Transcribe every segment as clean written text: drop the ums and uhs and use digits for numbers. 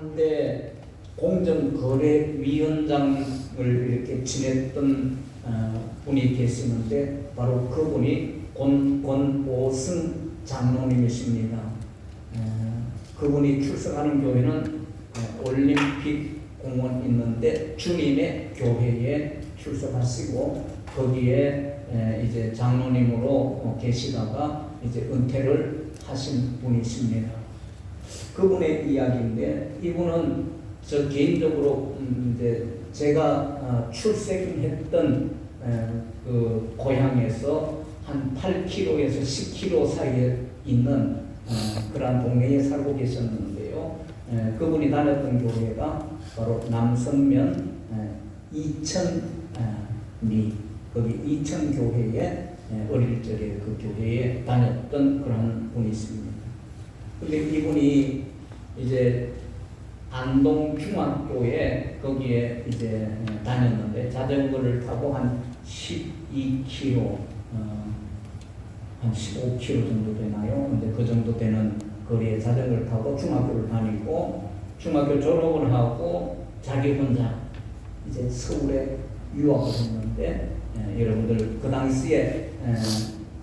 한때 공정거래위원장을 이렇게 지냈던 분이 계시는데 바로 그분이 권오승 장로님이십니다. 그분이 출석하는 교회는 올림픽 공원 있는데 주님의 교회에 출석하시고 거기에 이제 장로님으로 계시다가 이제 은퇴를 하신 분이십니다. 그분의 이야기인데 이분은 저 개인적으로 이제 제가 출생했던 그 고향에서 한 8km에서 10km 사이에 있는 그러한 동네에 살고 계셨는데요. 그분이 다녔던 교회가 바로 남성면 이천리 거기 이천교회에 어릴 적에 그 교회에 다녔던 그런 분이십니다. 근데 이분이 이제 안동중학교에 거기에 이제 다녔는데 자전거를 타고 한 12km, 한 15km 정도 되나요? 근데 그 정도 되는 거리에 자전거를 타고 중학교를 다니고 중학교 졸업을 하고 자기 혼자 이제 서울에 유학을 했는데 여러분들 그 당시에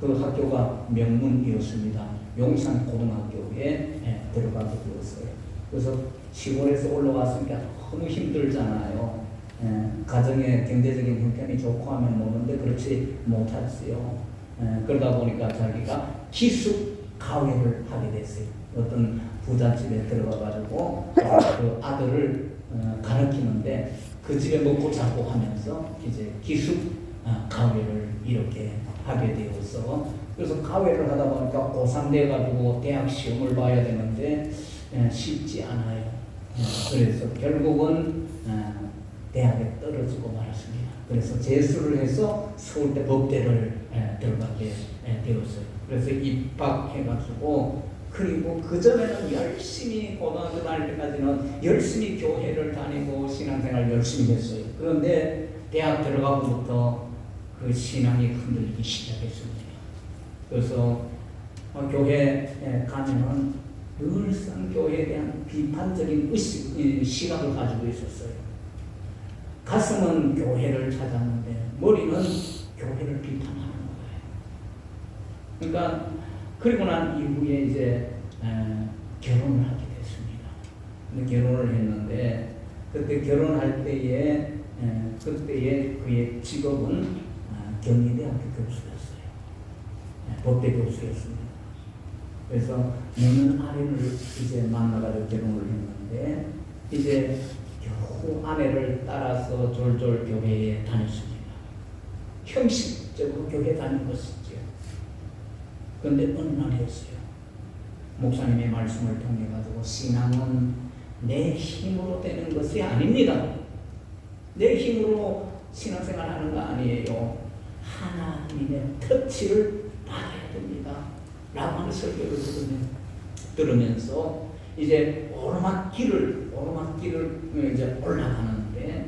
그 학교가 명문이었습니다. 용산 고등학교에 들어가게 되었어요. 그래서 시골에서 올라왔으니까 너무 힘들잖아요. 가정의 경제적인 형편이 좋고 하면 노는데 그렇지 못했어요. 그러다 보니까 자기가 기숙 가회를 하게 됐어요. 어떤 부잣집에 들어가가지고 그 아들을 가르치는데 그 집에 먹고 자고 하면서 이제 기숙 가회를 이렇게 하게 되어서 그래서 가회를 하다 보니까 고3 돼가지고 대학 시험을 봐야 되는데 쉽지 않아요. 그래서 결국은 대학에 떨어지고 말았습니다. 그래서 재수를 해서 서울대 법대를 들어가게 되었어요. 그래서 입학해가지고 그리고 그 전에는 열심히 고등학교 다닐 때까지는 열심히 교회를 다니고 신앙생활 열심히 했어요. 그런데 대학 들어가고부터 그 신앙이 흔들리기 시작했습니다. 그래서 교회에 가면은 늘상 교회에 대한 비판적인 시각을 가지고 있었어요. 가슴은 교회를 찾았는데 머리는 교회를 비판하는 거예요. 그러니까 그리고 난 이후에 이제 결혼을 하게 됐습니다. 근데 결혼을 했는데 그때 결혼할 때에 그때의 그의 직업은 경희대학교 교수였어요. 법대 교수였습니다. 그래서 내년 아내를 이제 만나가지고 결혼을 했는데 이제 겨우 아내를 따라서 졸졸 교회에 다녔습니다. 형식적으로 교회 다닌 것이죠. 그런데 어느 날이었어요. 목사님의 말씀을 통해 가지고 신앙은 내 힘으로 되는 것이 아닙니다. 내 힘으로 신앙생활 하는 거 아니에요. 하나님의 터치를 받아야 됩니다. 라고 하는 설교를 들으면서 이제 오르막길을 이제 올라가는데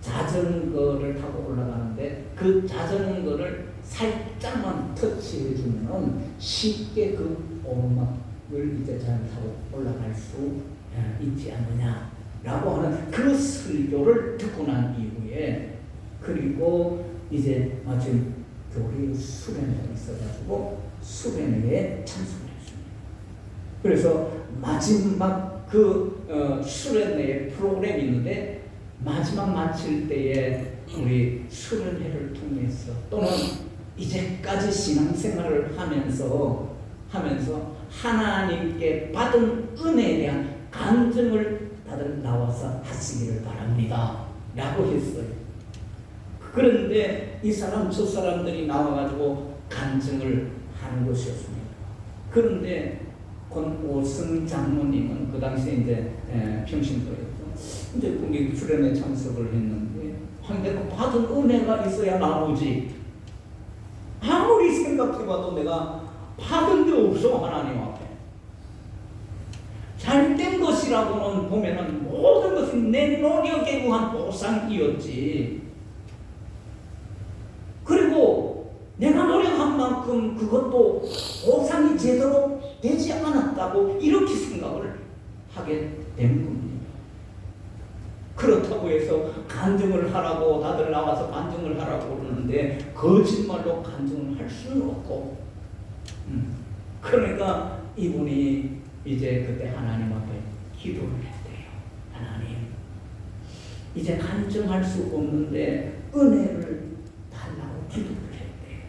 자전거를 타고 올라가는데 그 자전거를 살짝만 터치해 주면 쉽게 그 오르막을 이제 잘 타고 올라갈 수 있지 않느냐라고 하는 그 설교를 듣고 난 이후에 그리고 이제 마침 교회 수련회가 있어가지고 수련회에 참석을 했습니다. 그래서 마지막 그 수련회 프로그램이 있는데 마지막 마칠 때에 우리 수련회를 통해서 또는 이제까지 신앙생활을 하면서 하나님께 받은 은혜에 대한 간증을 다들 나와서 하시기를 바랍니다. 라고 했어요. 그런데 이 사람 저 사람들이 나와가지고 간증을 하는 것이었습니다. 그런데 권오승 장로님은 그 당시에 이제 평신도였죠. 이제 거기 수련회 참석을 했는데 내가 받은 은혜가 있어야 나오지. 아무리 생각해봐도 내가 받은 게 없어 하나님 앞에. 잘된 것이라고는 보면은 모든 것이 내 노력에 의한 보상이었지. 그리고 내가 노력한 만큼 그것도 보상이 제대로 되지 않았다고 이렇게 생각을 하게 된 겁니다. 그렇다고 해서 간증을 하라고 다들 나와서 간증을 하라고 그러는데 거짓말로 간증을 할 수는 없고, 그러니까 이분이 이제 그때 하나님 앞에 기도를 했대요. 하나님, 이제 간증할 수 없는데 은혜를 달라고 기도를 했대요.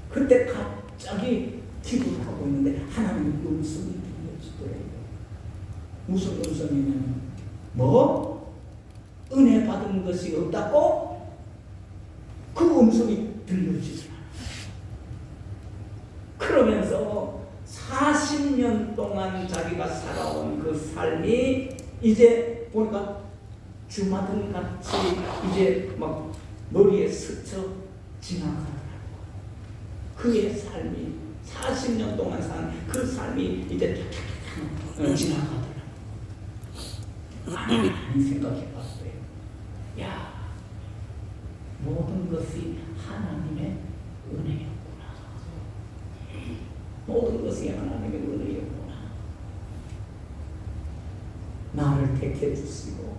그때 갑자기 기도를 하고 있는데 하나님 음성이 들려지더래요. 무슨 음성이냐면, 뭐? 은혜 받은 것이 없다고? 그 음성이 들려지더라. 그러면서 40년 동안 자기가 살아온 그 삶이 이제 보니까 주마등 같이 이제 막 머리에 스쳐 지나가더라고. 그의 삶이 40년 동안 산 그 삶이 이제 지나가더라고. 많이 생각해봤어요. 야, 모든 것이 하나님의 은혜였구나. 모든 것이 하나님의 은혜였구나. 나를 택해 주시고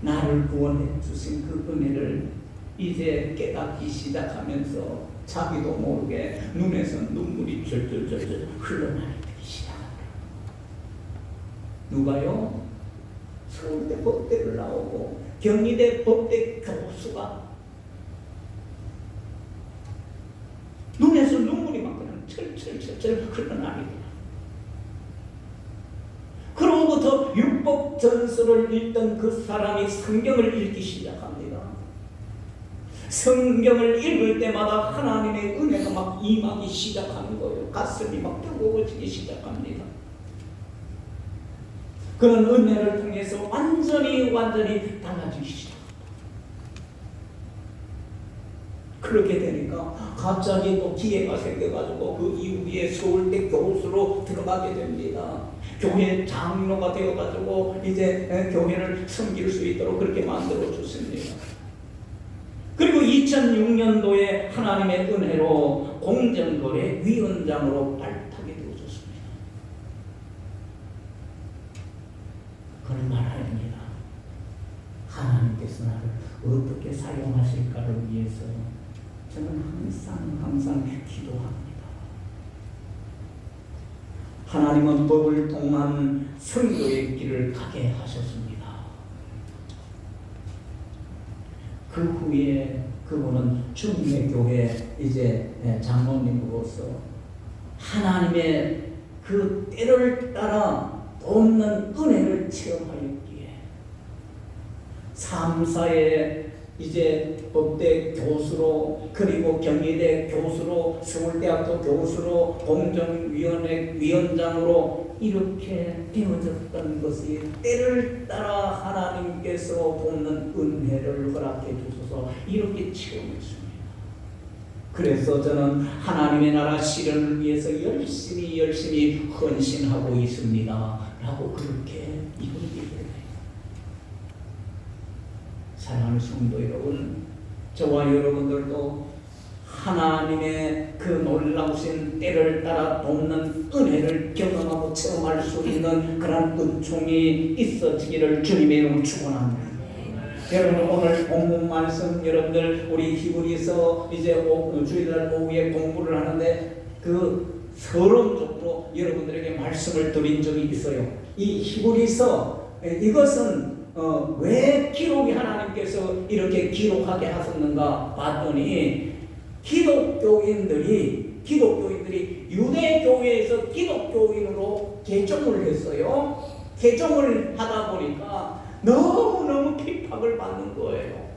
나를 구원해 주신 그 은혜를 이제 깨닫기 시작하면서 자기도 모르게 눈에서 눈물이 절절절절 흘러나기 시작합니다. 누가요? 서울대 법대를 나오고 경희대 법대 교수가 눈에서 눈물이 막 그냥 철철철철 흘러나립니다. 그로부터 율법 전서를 읽던 그 사람이 성경을 읽기 시작합니다. 성경을 읽을 때마다 하나님의 은혜가 막 임하기 시작하는 거예요. 가슴이 막 뜨거워지기 시작합니다. 그런 은혜를 통해서 완전히 달라지기 시작합니다. 그렇게 되니까 갑자기 또 기회가 생겨가지고 그 이후에 서울대 교수로 들어가게 됩니다. 교회 장로가 되어가지고 이제 교회를 섬길 수 있도록 그렇게 만들어 주십니다. 그리고 2006년도에 하나님의 은혜로 공정거래 위원장으로 발탁이 되어졌습니다. 그런 말 아닙니다. 하나님께서 나를 어떻게 사용하실까를 위해서 저는 항상 기도합니다. 하나님은 법을 통한 선교의 길을 가게 하셨습니다. 그 후에 그분은 주님의 교회 이제 장로님으로서 하나님의 그 때를 따라 돕는 은혜를 체험하였기에 3사의 이제 법대 교수로 그리고 경희대 교수로 서울대학교 교수로 공정위원회 위원장으로 이렇게 되어졌던 것이 때를 따라 하나님께서 돕는 은혜를 허락해 주셔서 이렇게 체험했습니다. 그래서 저는 하나님의 나라 실현을 위해서 열심히 헌신하고 있습니다 라고 그렇게 이루게 돼요. 사랑하는 성도 여러분, 저와 여러분들도 하나님의 그 놀라우신 때를 따라 돕는 은혜를 경험하고 체험할 수 있는 그런 은총이 있어지기를 주님의 이름으로 축원합니다. 여러분, 오늘 본문 말씀 여러분들 우리 히브리서 이제 주일날 오후에 공부를 하는데 그 서론적으로 여러분들에게 말씀을 드린 적이 있어요. 이 히브리서 이것은 왜 기록이 하나님께서 이렇게 기록하게 하셨는가 봤더니 기독교인들이 유대교회에서 기독교인으로 개종을 했어요. 개종을 하다 보니까 너무너무 핍박을 받는 거예요.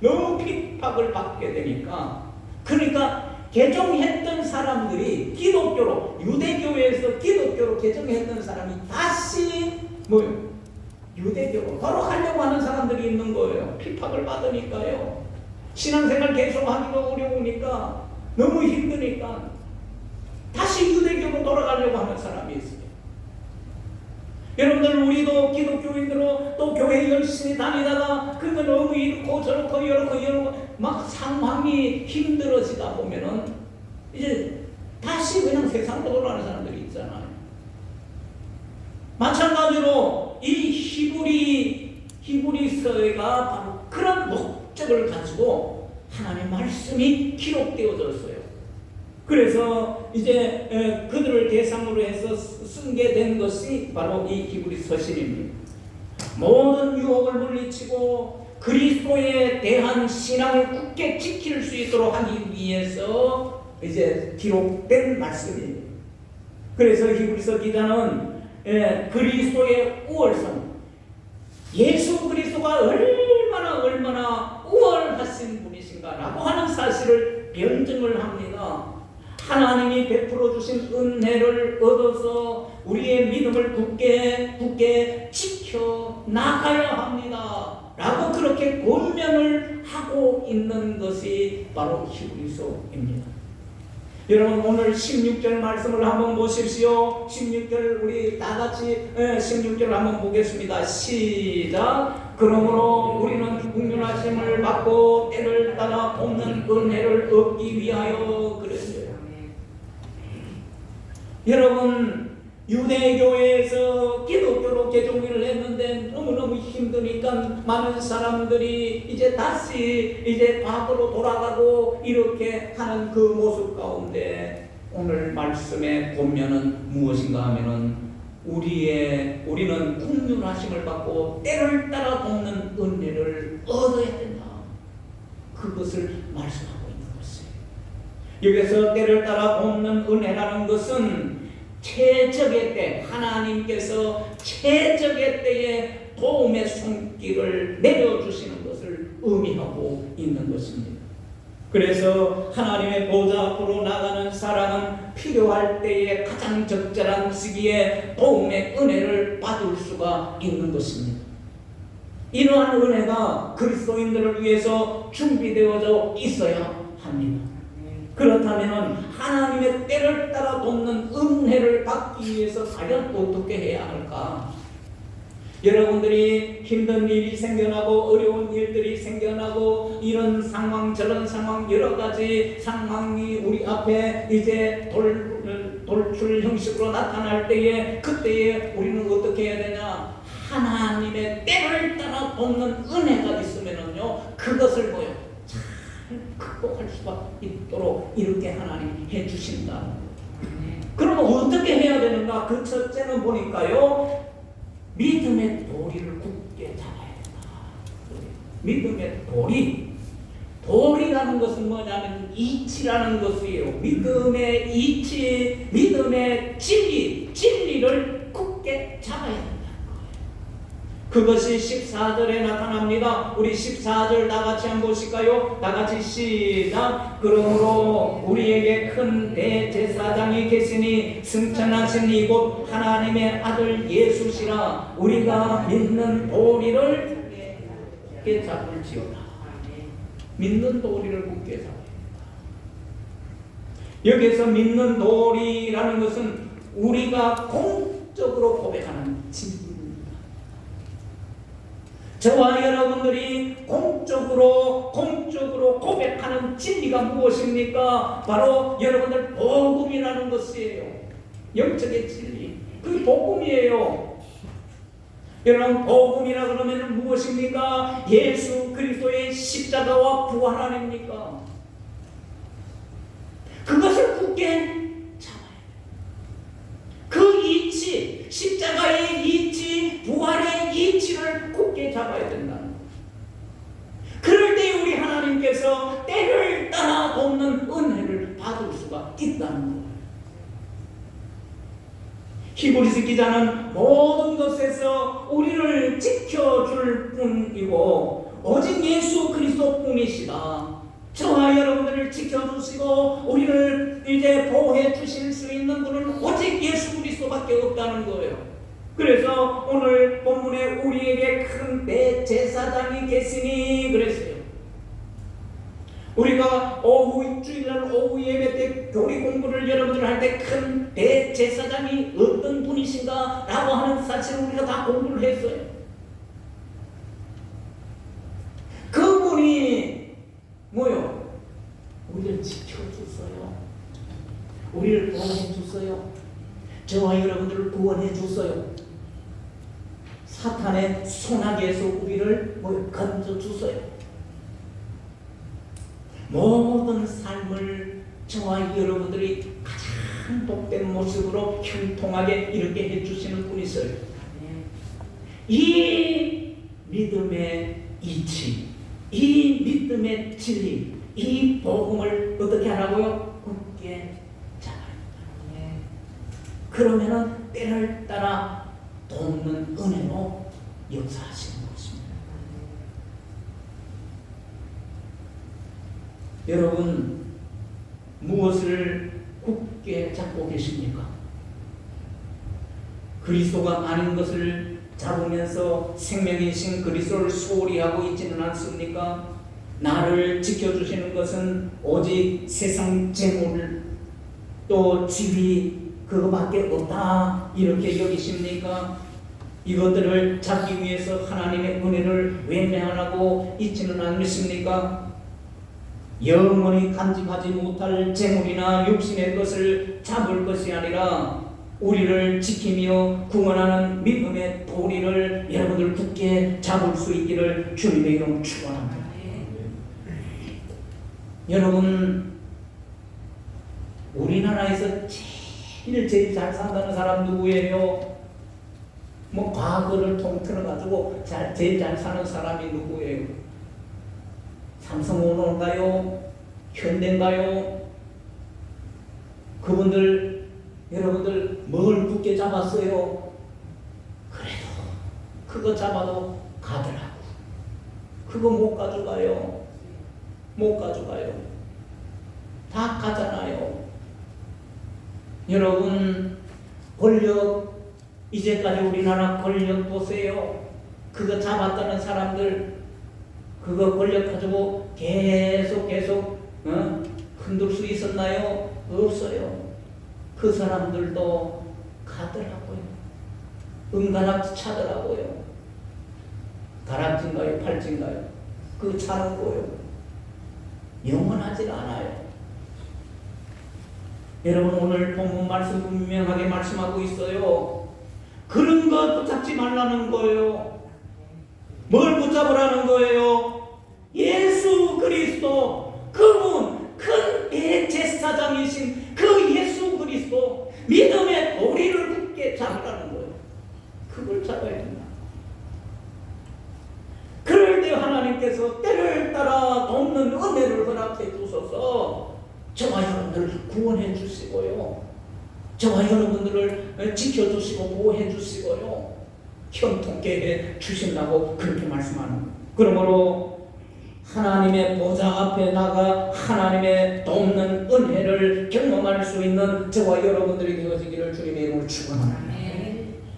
너무 핍박을 받게 되니까 그러니까 개종했던 사람들이 기독교로 유대교회에서 기독교로 개종했던 사람이 다시 유대교로 돌아가려고 하는 사람들이 있는 거예요. 핍박을 받으니까요. 신앙생활 계속하기가 어려우니까 너무 힘드니까 다시 유대교로 돌아가려고 하는 사람이 있어요. 여러분들 우리도 기독교인들로 또 교회 열심히 다니다가 그거 너무 이렇고 저렇고 이렇고 막 상황이 힘들어지다 보면은 이제 다시 그냥 세상으로 돌아가는 사람들이 있잖아요. 마찬가지로 이 히브리 히브리서가 바로 그런 목적을 가지고 하나님의 말씀이 기록되어졌어요. 그래서 이제 그들을 대상으로 해서 쓰게 된 것이 바로 이 히브리서신입니다. 모든 유혹을 물리치고 그리스도에 대한 신앙을 굳게 지킬 수 있도록 하기 위해서 이제 기록된 말씀입니다. 그래서 히브리서 기자는 그리스도의 우월성, 예수 그리스도가 얼마나 우월하신 분이신가라고 하는 사실을 변증을 합니다. 하나님이 베풀어 주신 은혜를 얻어서 우리의 믿음을 굳게 지켜 나가야 합니다 라고 그렇게 권면을 하고 있는 것이 바로 히브리서입니다. 여러분, 오늘 16절 말씀을 한번 보십시오. 16절 우리 다같이 16절 한번 보겠습니다. 시작. 그러므로 우리는 국률하심을 받고 때를 따라 돕는 은혜를 얻기 위하여 그랬어요. 여러분, 유대교회에서 기독교로 개종을 했는데 너무너무 힘드니까 많은 사람들이 이제 다시 과거로 돌아가고 이렇게 하는 그 모습 가운데 오늘 말씀의 본면은 무엇인가 하면은 우리는 국률하심을 받고 때를 따라 돕는 은혜를 얻어야 된다. 그것을 말씀하고 있는 것이에요. 여기서 때를 따라 돕는 은혜라는 것은 최적의 때, 하나님께서 최적의 때에 도움의 손길을 내려주시는 것을 의미하고 있는 것입니다. 그래서 하나님의 보좌 앞으로 나가는 사람은 필요할 때에 가장 적절한 시기에 도움의 은혜를 받을 수가 있는 것입니다. 이러한 은혜가 그리스도인들을 위해서 준비되어져 있어야 합니다. 그렇다면 하나님의 때를 따라 돕는 은혜를 받기 위해서 과연 어떻게 해야 할까? 여러분들이 힘든 일이 생겨나고 어려운 일들이 생겨나고 이런 상황 저런 상황 여러 가지 상황이 우리 앞에 이제 돌출 형식으로 나타날 때에 그때에 우리는 어떻게 해야 되냐? 하나님의 때를 따라 돕는 은혜가 있으면은요 그것을 잘 극복할 수가 있도록 이렇게 하나님 해주신다. 그러면 어떻게 해야 되는가? 그 첫째는 보니까요, 믿음의 도리를 굳게 잡아야 된다. 믿음의 도리라는 것은 뭐냐면 이치라는 것이에요. 믿음의 이치, 믿음의 진리를 굳게 잡아야 된다. 그것이 14절에 나타납니다. 우리 14절 다같이 한번 보실까요? 다같이 시작. 그러므로 우리에게 큰 대제사장이 계시니 승천하신 이곳 하나님의 아들 예수시라. 우리가 믿는 도리를 굳게 잡을지어다. 믿는 도리를 굳게 잡아야 된다. 여기서 믿는 도리라는 것은 우리가 공적으로 고백하는 진리. 저와 여러분들이 공적으로 고백하는 진리가 무엇입니까? 바로 여러분들 복음이라는 것이에요. 영적의 진리. 그게 복음이에요. 여러분, 복음이라 그러면 무엇입니까? 예수 그리스도의 십자가와 부활 아닙니까? 그것을 굳게 잡아야 돼요. 그 이치, 십자가의 이치, 부활의 이치를 굳게 잡아야 된다는 거예요. 그럴 때 우리 하나님께서 때를 따라 돕는 은혜를 받을 수가 있다는 거예요. 히브리서 기자는 모든 것에서 우리를 지켜줄 뿐이고 오직 예수 그리스도 뿐이시다. 저와 여러분들을 지켜주시고 우리를 이제 보호해 주실 수 있는 분은 오직 예수 그리스도밖에 없다는 거예요. 그래서 오늘 본문에 우리에게 큰 대제사장이 계시니 그랬어요. 우리가 주일날 오후 예배 때 교리 공부를 여러분들 할 때 큰 대제사장이 어떤 분이신가 라고 하는 사실을 우리가 다 공부를 했어요. 그분이 뭐요? 우리를 지켜줬어요. 우리를 보호해줬어요. 저와 여러분들을 구원해줬어요. 사탄의 소나기에서 우리를 건져주세요. 모든 삶을 저와 여러분들이 가장 복된 모습으로 형통하게 이렇게 해주시는 분이세요. 이 믿음의 이치, 이 믿음의 진리, 이 복음을 어떻게 하라고요? 굳게 잡아야 한다. 그러면은 때를 따라 돕는 은혜로 역사하시는 것입니다. 여러분, 무엇을 굳게 잡고 계십니까? 그리스도가 아닌 것을 잡으면서 생명이신 그리스도를 소홀히 하고 있지는 않습니까? 나를 지켜주시는 것은 오직 세상 재물 또 지위 그거밖에 없다 이렇게 여기십니까? 이것들을 잡기 위해서 하나님의 은혜를 외면하고 있지는 않으십니까? 영원히 간직하지 못할 재물이나 육신의 것을 잡을 것이 아니라 우리를 지키며 구원하는 믿음의 도리를 여러분들 굳게 잡을 수 있기를 주님의 이름으로 축원합니다. 여러분, 우리나라에서 제일 잘 산다는 사람 누구예요? 뭐 과거를 통틀어 가지고 제일 잘 사는 사람이 누구예요? 삼성오너인가요? 현대인가요? 그분들 여러분들 뭘 굳게 잡았어요? 그래도 그거 잡아도 가더라고. 그거 못 가져가요. 못 가져가요. 다 가잖아요. 여러분, 권력, 이제까지 우리나라 권력 보세요. 그거 잡았다는 사람들, 그거 권력 가지고 계속 흔들 수 있었나요? 없어요. 그 사람들도 가더라고요. 은가락지 차더라고요. 가락지인가요? 팔찌인가요? 그 차는 거요. 영원하지 않아요. 여러분, 오늘 본문 말씀 분명하게 말씀하고 있어요. 그런 것 붙잡지 말라는 거예요. 뭘 붙잡으라는 거예요? 예수 그리스도, 그분 큰 대제사장이신 그 예수 그리스도 믿음의 도리를 굳게 잡으라는 거예요. 그걸 잡아야 된다. 그럴 때 하나님께서 때를 따라 돕는 은혜를 허락해 주셔서 저와 여러분들을 구원해 주시고요, 저와 여러분들을 지켜주시고 보호해 주시고요, 형통케 해 주신다고 그렇게 말씀하는 거예요. 그러므로 하나님의 보좌 앞에 나가 하나님의 돕는 은혜를 경험할 수 있는 저와 여러분들이 되어지기를 주님의 이름으로 축원합니다.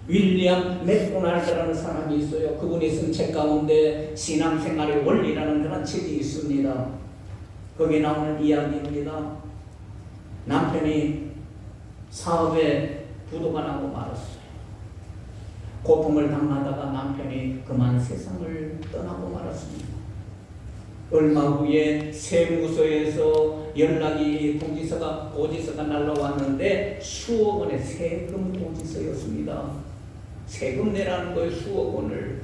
윌리엄 맥도날드라는 사람이 있어요. 그분이 쓴 책 가운데 신앙생활의 원리라는 그런 책이 있습니다. 거기에 나오는 이야기입니다. 남편이 사업에 부도가 나고 말았어요. 고통을 당하다가 남편이 그만 세상을 떠나고 말았습니다. 얼마 후에 세무서에서 연락이 고지서가 날라왔는데 수억 원의 세금 고지서였습니다. 세금 내라는 거예요. 수억 원을.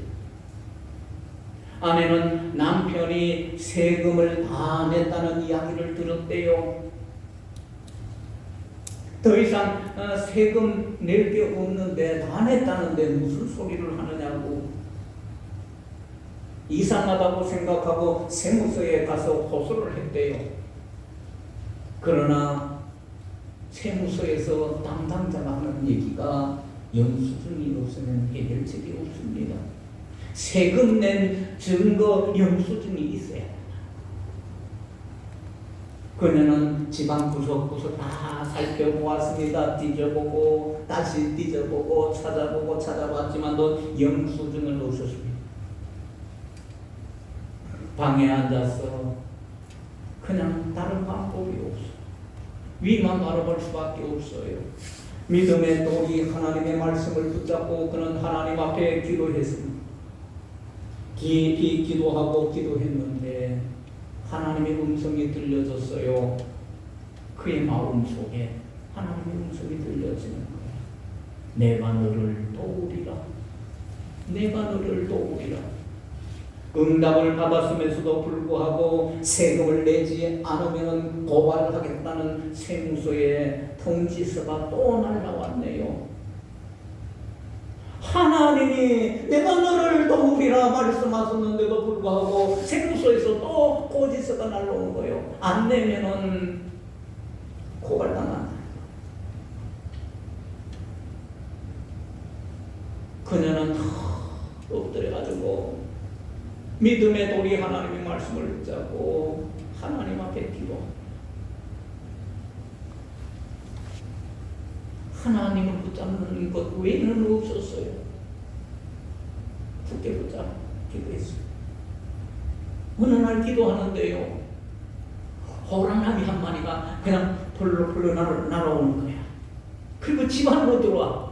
아내는 남편이 세금을 다 냈다는 이야기를 들었대요. 더 이상 세금 낼 게 없는데 다 냈다는데 무슨 소리를 하느냐고 이상하다고 생각하고 세무서에 가서 호소를 했대요. 그러나 세무서에서 담당자가 하는 얘기가 영수증이 없으면 해결책이 없습니다. 세금 낸 증거 영수증이 있어야 한다. 그녀는 집안 구석구석 다 살펴보았습니다. 뒤져보고 다시 뒤져보고 찾아봤지만도 영수증을 없었습니다. 방에 앉아서 그냥 다른 방법이 없어요. 위만 바라볼 수밖에 없어요. 믿음의 도리 하나님의 말씀을 붙잡고 그는 하나님 앞에 기도했습니다. 깊이 기도하고 기도했는데 하나님의 음성이 들려졌어요. 그의 마음속에 하나님의 음성이 들려지는 거예요. 내가 너를 도우리라. 내가 너를 도우리라. 응답을 받았음에도 불구하고 세금을 내지 않으면 고발하겠다는 세무서의 통지서가 또 날라왔네요. 하나님이 내가 너를 도우리라 말씀하셨는데도 불구하고 세무서에서 또 고지서가 날라오는 거예요. 안 내면은 고발당한다. 그녀는 엎드려가지고 믿음의 돌이 하나님의 말씀을 붙잡고 하나님 앞에 기도. 하나님을 붙잡는 것 외에는 없었어요. 굳게 붙잡고 기도했어요. 어느 날 기도하는데요, 호랑나비 한 마리가 그냥 펄럭펄럭 날아오는 거야. 그리고 집 안으로 들어와.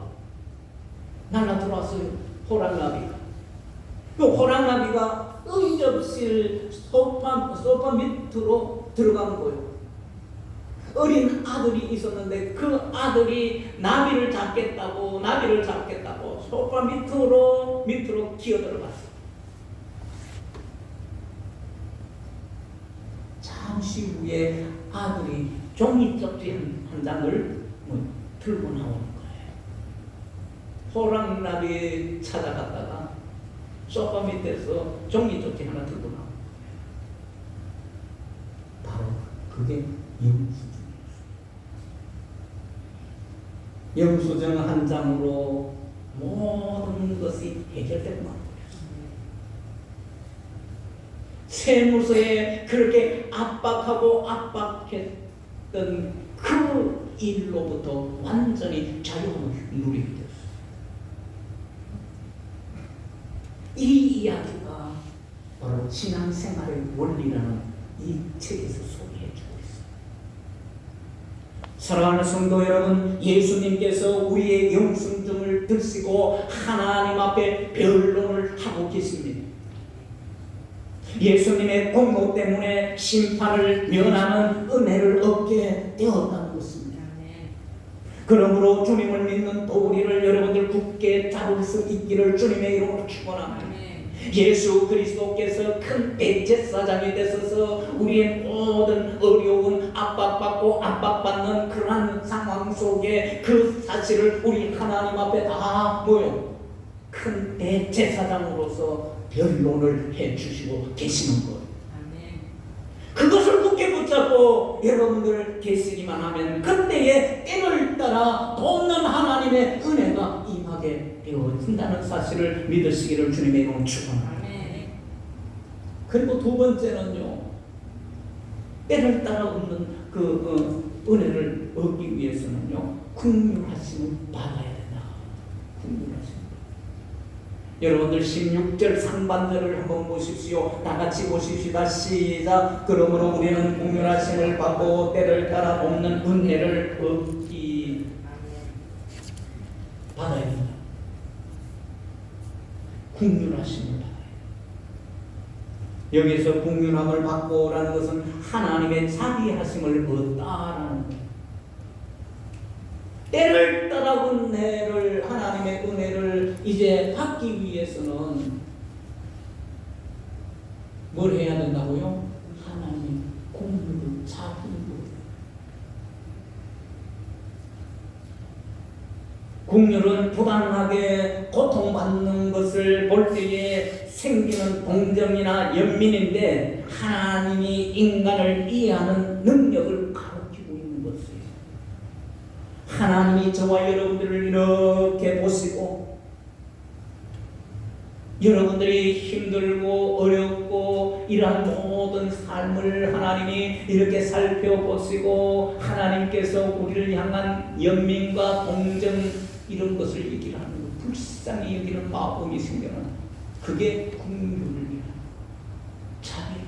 날아 들어왔어요. 호랑나비가. 그 호랑나비가 응접실 소파 밑으로 들어간 거예요. 어린 아들이 있었는데 그 아들이 나비를 잡겠다고 소파 밑으로 기어 들어갔어. 잠시 후에 아들이 종이접지 한 장을 들고 나오는 거예요. 호랑나비 찾아갔다가 소파 밑에서 종이접지 하나 들고 나오는 거예요. 바로 그게 영수증 한 장으로 모든 것이 해결된 거예요. 세무서에 그렇게 압박했던 그 일로부터 완전히 자유함을 누리게 되었어요. 이 이야기가 바로 신앙생활의 원리라는 이 책에서 소개해주고 있습니다. 사랑하는 성도 여러분, 예수님께서 우리의 영수증을 드시고 하나님 앞에 변론을 하고 계십니다. 예수님의 공로 때문에 심판을 면하는 은혜를 얻게 되었다는 것입니다. 그러므로 주님을 믿는 도리를 여러분들 굳게 잡을 수 있기를 주님의 이름으로 축원합니다. 예수 그리스도께서 큰 대제사장이 되셔서 우리의 모든 어려움, 압박받는 그러한 상황 속에 그 사실을 우리 하나님 앞에 다 큰 대제사장으로서 변론을 해주시고 계시는 것. 그것을 굳게 붙잡고 여러분들 계시기만 하면 그때의 때를 따라 돕는 하나님의 은혜가 임하게 되어진다는 사실을 믿으시기를 주님의 이름으로 축원합니다. 그리고 두 번째는요, 때를 따라 얻는 그 은혜를 얻기 위해서는요, 긍휼하심을 받아야 된다. 긍휼하심. 여러분들 16절 상반절을 한번 보십시오. 다 같이 보십시다. 시작. 그러므로 우리는 긍휼하심을 받고 때를 따라 돕는 은혜를 받아야 된다. 긍휼하심을 받아야 된다. 여기서 긍휼함을 받고라는 것은 하나님의 자비하심을 얻다라는 거예요. 때를 따라 은혜를, 하나님의 은혜를 이제 받기 위해서는 뭘 해야 된다고요? 하나님 긍휼을 자비로. 긍휼은 부당하게 고통받는 것을 볼 때에 생기는 동정이나 연민인데 하나님이 인간을 이해하는 능력을 가르치고 있는 것이에요. 하나님이 저와 여러분들을 이렇게 보시고 여러분들이 힘들고 어렵고 이러한 모든 삶을 하나님이 이렇게 살펴보시고 하나님께서 우리를 향한 연민과 동정 이런 것을 얘기를 하는 거, 불쌍히 여기는 마음이 생겨나는 그게 긍휼이야. 자비야.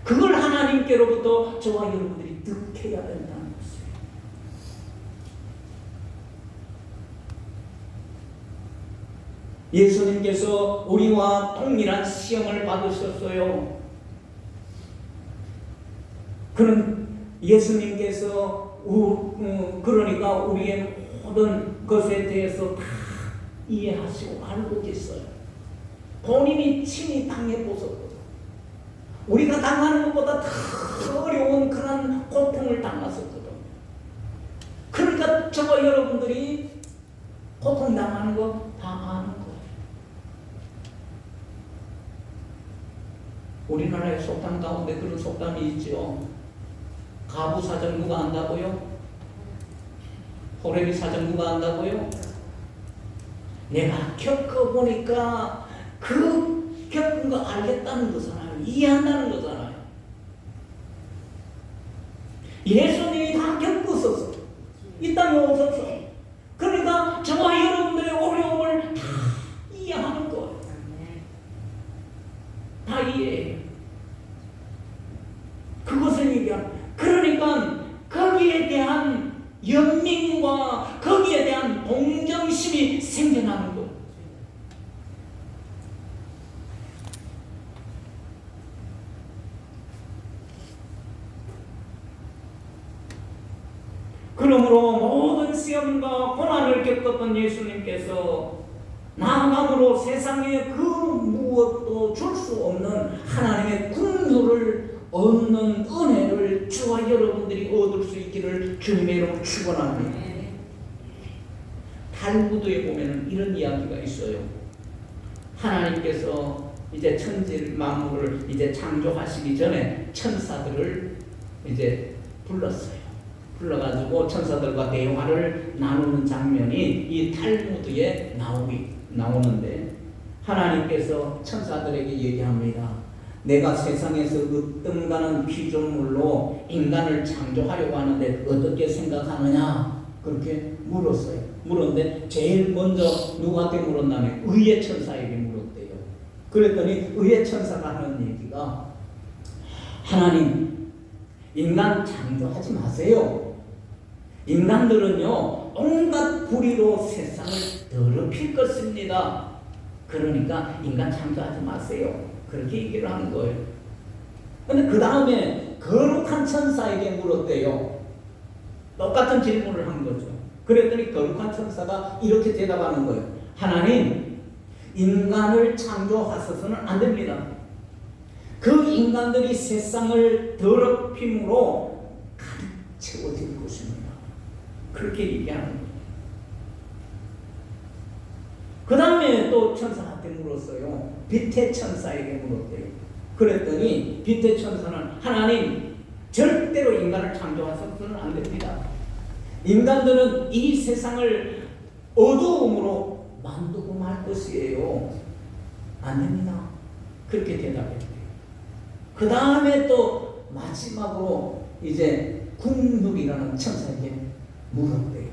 그걸 하나님께로부터 저와 여러분들이 득해야 된다는 것이에요. 예수님께서 우리와 동일한 시험을 받으셨어요. 그는 예수님께서 그러니까 우리의 모든 것에 대해서 다 이해하시고 알고 계세요. 본인이 친히 당해보셨거든. 우리가 당하는 것보다 더 어려운 그런 고통을 당했었거든. 그러니까 저와 여러분들이 고통당하는 거 다 아는 거예요. 우리나라의 속담 가운데 그런 속담이 있죠. 가부 사정 누가 안다고요? 호래비 사정 누가 안다고요? 내가 겪어보니까 그 겪은 거 알겠다는 거잖아요. 이해한다는 거잖아요. 예수님이 다 겪었었어. 이 땅에 오셨어. 그러니까 저와 여러분들의 어려움을 다 이해하는 거예요. 다 이해해요. 그것을 얘기합니다. 그러니까 거기에 대한 연민과 거기에 대한 동정심이 생겨나는 거예요. 그러므로 모든 시험과 고난을 겪었던 예수님께서 나아감으로 세상에 그 무엇도 줄 수 없는 하나님의 긍휼을 얻는 은혜를 저와 여러분들이 얻을 수 있기를 주님의 이름으로 축원합니다. 탈무드에 보면 이런 이야기가 있어요. 하나님께서 이제 천지 만물을 이제 창조하시기 전에 천사들을 이제 불렀어요. 불러가지고 천사들과 대화를 나누는 장면이 이 탈무드에 나오는데 하나님께서 천사들에게 얘기합니다. 내가 세상에서 어떤가는 피조물로 인간을 창조하려고 하는데 어떻게 생각하느냐? 그렇게 물었어요. 물었는데 제일 먼저 누구한테 물었냐면 의의 천사에게 물었대요. 그랬더니 의의 천사가 하는 얘기가 하나님, 인간 창조하지 마세요. 인간들은요 온갖 불의로 세상을 더럽힐 것입니다. 그러니까 인간 창조하지 마세요. 그렇게 얘기를 하는 거예요. 근데 그 다음에 거룩한 천사에게 물었대요. 똑같은 질문을 한 거죠. 그랬더니 거룩한 천사가 이렇게 대답하는 거예요. 하나님, 인간을 창조하셔서는 안 됩니다. 그 인간들이 세상을 더럽힘으로 가득 채워질 것입니다. 그렇게 얘기하는 거예요. 그 다음에 또 천사한테 물었어요. 빛의 천사에게 물었대요. 그랬더니 빛의 천사는 하나님, 절대로 인간을 창조하셔서는 안 됩니다. 인간들은 이 세상을 어두움으로 만들고 말 것이에요. 안 됩니다. 그렇게 대답했대요. 그 다음에 또 마지막으로 이제 국률이라는 천사에게 물었대요.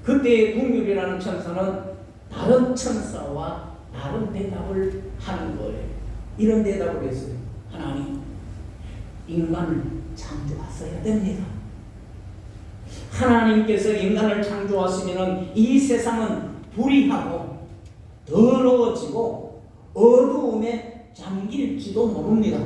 그때 국률이라는 천사는 다른 천사와 다른 대답을 하는 거예요. 이런 대답을 했어요. 하나님, 인간을 창조하셔야 됩니다. 하나님께서 인간을 창조하시면 이 세상은 불의하고 더러워지고 어두움에 잠길지도 모릅니다.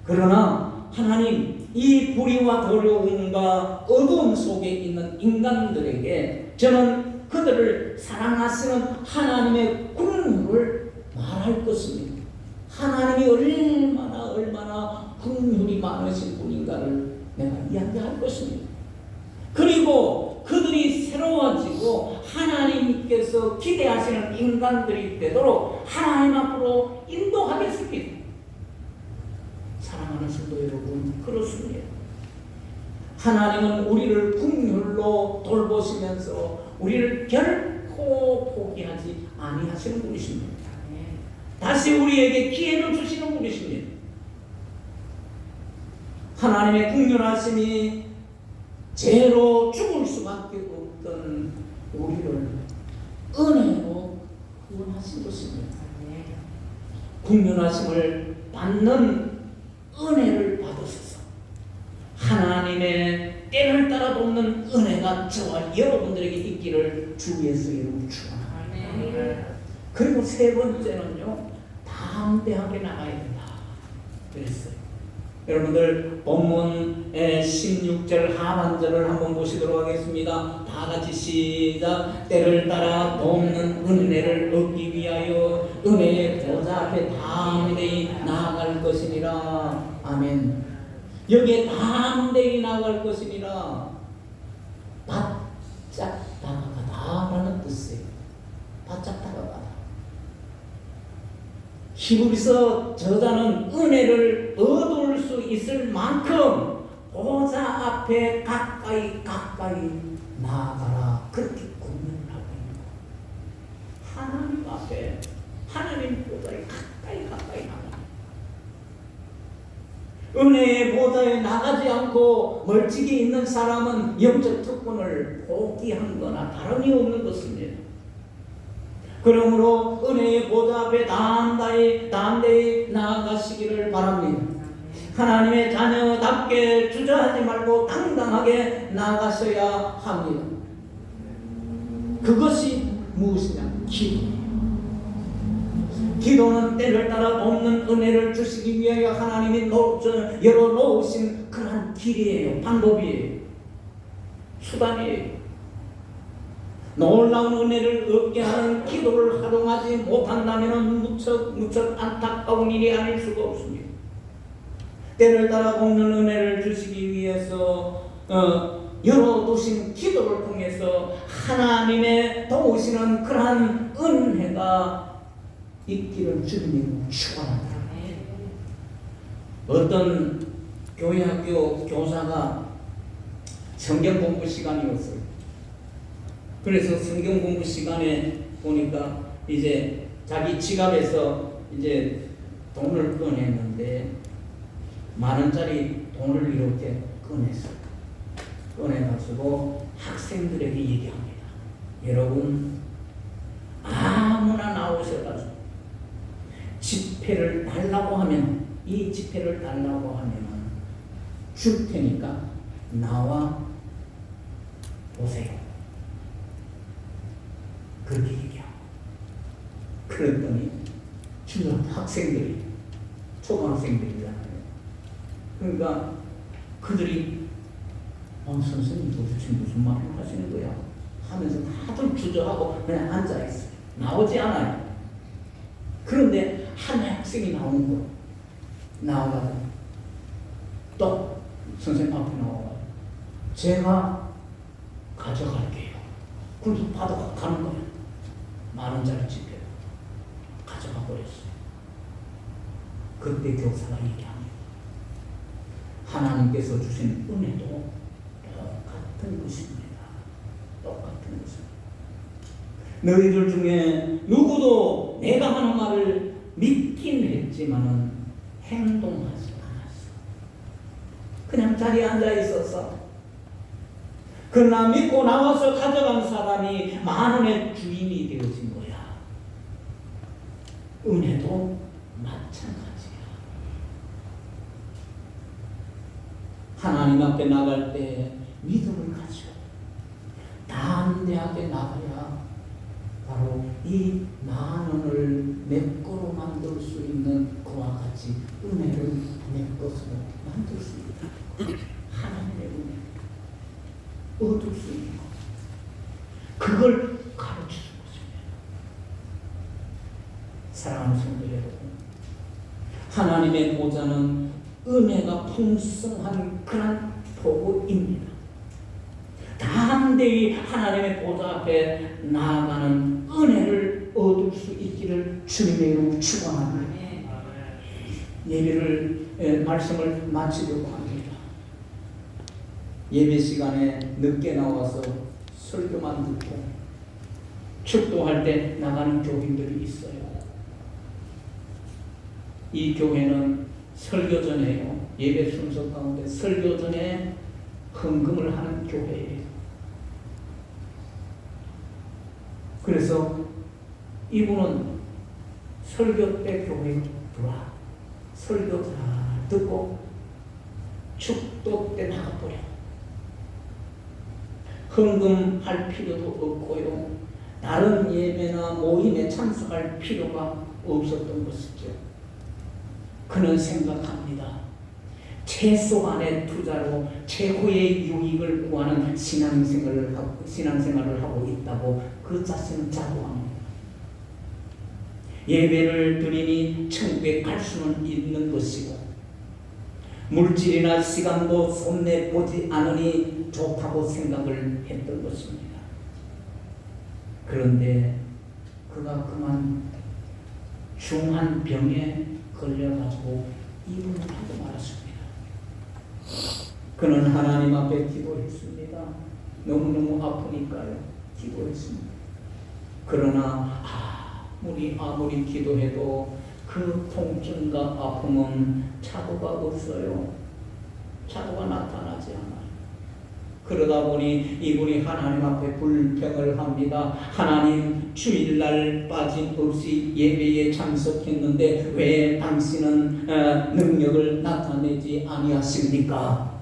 그러나 하나님, 이 불의와 더러움과 어두움 속에 있는 인간들에게 저는 그들을 사랑하시는 하나님의 긍휼을 말할 것입니다. 하나님이 얼마나 긍휼이 많으신 분인가를 내가 이야기할 것입니다. 그리고 그들이 새로워지고 하나님께서 기대하시는 인간들이 되도록 하나님 앞으로 인도하겠습니다. 사랑하는 성도 여러분, 그렇습니다. 하나님은 우리를 긍휼로 돌보시면서 우리를 결코 포기하지 아니하시는 분이십니다. 다시 우리에게 기회를 주시는 분이십니다. 하나님의 긍휼하심이 죄로 죽을 수밖에 없던 우리를 은혜로 구원하신 것입니다. 긍휼하심을 받는 은혜를 받으셔서 하나님의 때를 따라 돕는 은혜가 저와 여러분들에게 있기를 주 예수 이름으로 축원합니다. 그리고 세 번째는요, 담대하게 나가야 된다 그랬어요. 여러분들 본문의 16절 하반절을 한번 보시도록 하겠습니다. 다 같이 시작. 때를 따라 돕는 은혜를 얻기 위하여 은혜의 보좌 앞에 담대히 나아갈 것이니라. 아멘. 여기에 담대히 나아갈 것이니라. 바짝 다가가다라는 뜻이에요. 바짝 다가가다. 히브리서 저자는 은혜를 얻을 수 있을 만큼 보좌 앞에 가까이 나아가라, 그렇게 권면을 하고 있는 거예요. 하나님 앞에, 하나님 보좌에 가까이 나아가라. 은혜의 보좌에 나가지 않고 멀찍이 있는 사람은 영적 특권을 포기한 거나 다름이 없는 것입니다. 그러므로 은혜의 보좌 앞에 담대히 나아가시기를 바랍니다. 하나님의 자녀답게 주저하지 말고 당당하게 나아가셔야 합니다. 그것이 무엇이냐? 기도예요. 기도는 때를 따라 돕는 은혜를 주시기 위하여 하나님이 열어놓으신 그러한 길이에요. 방법이에요. 수단이에요. 놀라운 은혜를 얻게 하는 기도를 활용하지 못한다면 무척 안타까운 일이 아닐 수가 없습니다. 때를 따라 돕는 은혜를 주시기 위해서 열어두신 기도를 통해서 하나님의 도우시는 그러한 은혜가 있기를 주님이 축원합니다. 어떤 교회 학교 교사가 성경 공부 시간이었어요. 그래서 성경 공부 시간에 보니까 이제 자기 지갑에서 이제 돈을 꺼냈는데 10,000원짜리 돈을 이렇게 꺼내가지고 학생들에게 얘기합니다. 여러분, 아무나 나오셔가지고 지폐를 달라고 하면, 이 지폐를 달라고 하면 줄 테니까 나와 보세요. 그렇게 얘기하고, 그랬더니 주변 학생들이, 초등학생들이잖아요. 그러니까 그들이 선생님 도대체 무슨 말을 하시는 거야? 하면서 다들 주저하고 그냥 앉아있어요. 나오지 않아요. 그런데 한 학생이 나오는 거예요. 나와가지고 또 선생님 앞에 나와가지고 제가 가져갈게요. 그래서 받아가는 거예요. 10,000원짜리 지폐 가져가 버렸어요. 그때 교사가 얘기합니다. 하나님께서 주신 은혜도 똑같은 것입니다. 똑같은 것입니다. 너희들 중에 누구도 내가 하는 말을 믿긴 했지만은 행동하지 않았어. 그냥 자리에 앉아 있었어. 그러나 믿고 나와서 가져간 사람이 10,000원의 주인이 되어진 거야. 은혜도 마찬가지야. 하나님 앞에 나갈 때 믿음을 가지고 담대하게 나가야 바로 이 10,000원을 내 거로 만들 수 있는 그와 같이 은혜를 내 것으로 만들 수 있다. 하나님의 은혜 얻을 수 있는 것, 그걸 가르쳐주는 것입니다. 사랑하는 성도 여러분, 하나님의 보좌는 은혜가 풍성한 그런 도구입니다. 담대히 하나님의 보좌 앞에 나아가는 은혜를 얻을 수 있기를 주님의 이름으로 축원합니다. 예배를 말씀을 마치려고 합니다. 예배 시간에 늦게 나와서 설교만 듣고 축도할 때 나가는 교인들이 있어요. 이 교회는 설교 전에요. 예배 순서 가운데 설교 전에 헌금을 하는 교회예요. 그래서 이분은 설교 때 교회에 들어와 설교 잘 듣고 축도 때 나가버려. 헌금할 필요도 없고요. 다른 예배나 모임에 참석할 필요가 없었던 것이죠. 그는 생각합니다. 최소한의 투자로 최고의 유익을 구하는 신앙생활을 하고 있다고 그 자신은 자부합니다. 예배를 드리니 천국에 갈 수는 있는 것이고 물질이나 시간도 손해보지 않으니 좋다고 생각을 했던 것입니다. 그런데 그가 그만 중한 병에 걸려가지고 입원을 하고 말았습니다. 그는 하나님 앞에 기도했습니다. 너무너무 아프니까요. 기도했습니다. 그러나 아무리 기도해도 그 통증과 아픔은 차도가 없어요. 차도가 나타나지 않아요. 그러다 보니 이분이 하나님 앞에 불평을 합니다. 하나님, 주일날 빠짐없이 예배에 참석했는데 왜 당신은 능력을 나타내지 아니하십니까?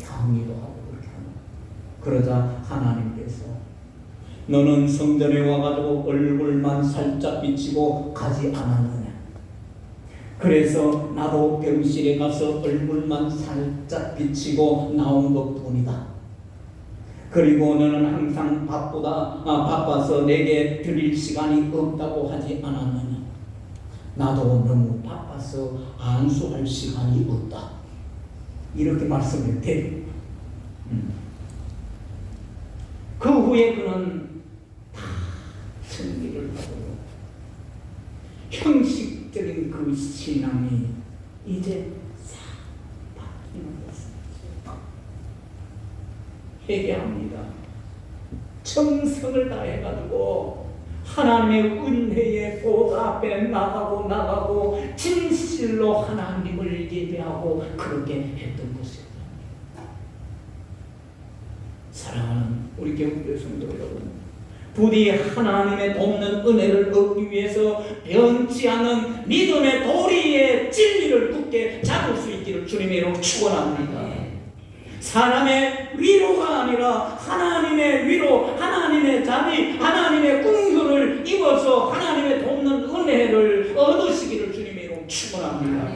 강의도 하고 그렇게 합니다. 그러자 하나님께서 너는 성전에 와가지고 얼굴만 살짝 비치고 가지 않았느냐? 그래서 나도 병실에 가서 얼굴만 살짝 비치고 나온 것뿐이다. 그리고 너는 항상 바빠서 내게 드릴 시간이 없다고 하지 않았느냐? 나도 너무 바빠서 안수할 시간이 없다. 이렇게 말씀했대요. 그 후에 그는 다 승리를 하고요. 형식적인 그 신앙이 이제 싹 바뀌는 것입니다. 회개합니다. 정성을 다해가지고 하나님의 은혜의 보좌 앞에 나가고 진실로 하나님을 예배하고 그렇게 했던 것입니다. 사랑하는 우리 교회 성도 여러분, 부디 하나님의 돕는 은혜를 얻기 위해서 변치 않는 믿음의 도리의 진리를 굳게 잡을 수 있기를 주님의 이름으로 축원합니다. 사람의 위로가 아니라 하나님의 위로, 하나님의 자비, 하나님의 긍휼을 입어서 하나님의 돕는 은혜를 얻으시기를 주님의 이름으로 축원합니다.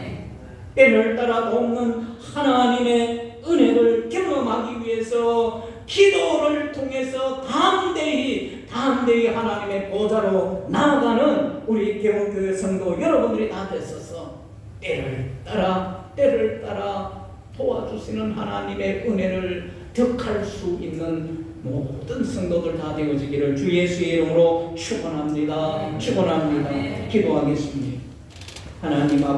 때를 따라 돕는 하나님의 은혜를 경험하기 위해서 기도를 통해서 담대히 하나님의 보좌로 나아가는 우리 개봉교회 성도 여러분들이 다 되셔서 때를 따라 도와주시는 하나님의 은혜를 득할 수 있는 모든 성도들 다 되어지기를 주 예수의 이름으로 축원합니다. 기도하겠습니다. 하나님 앞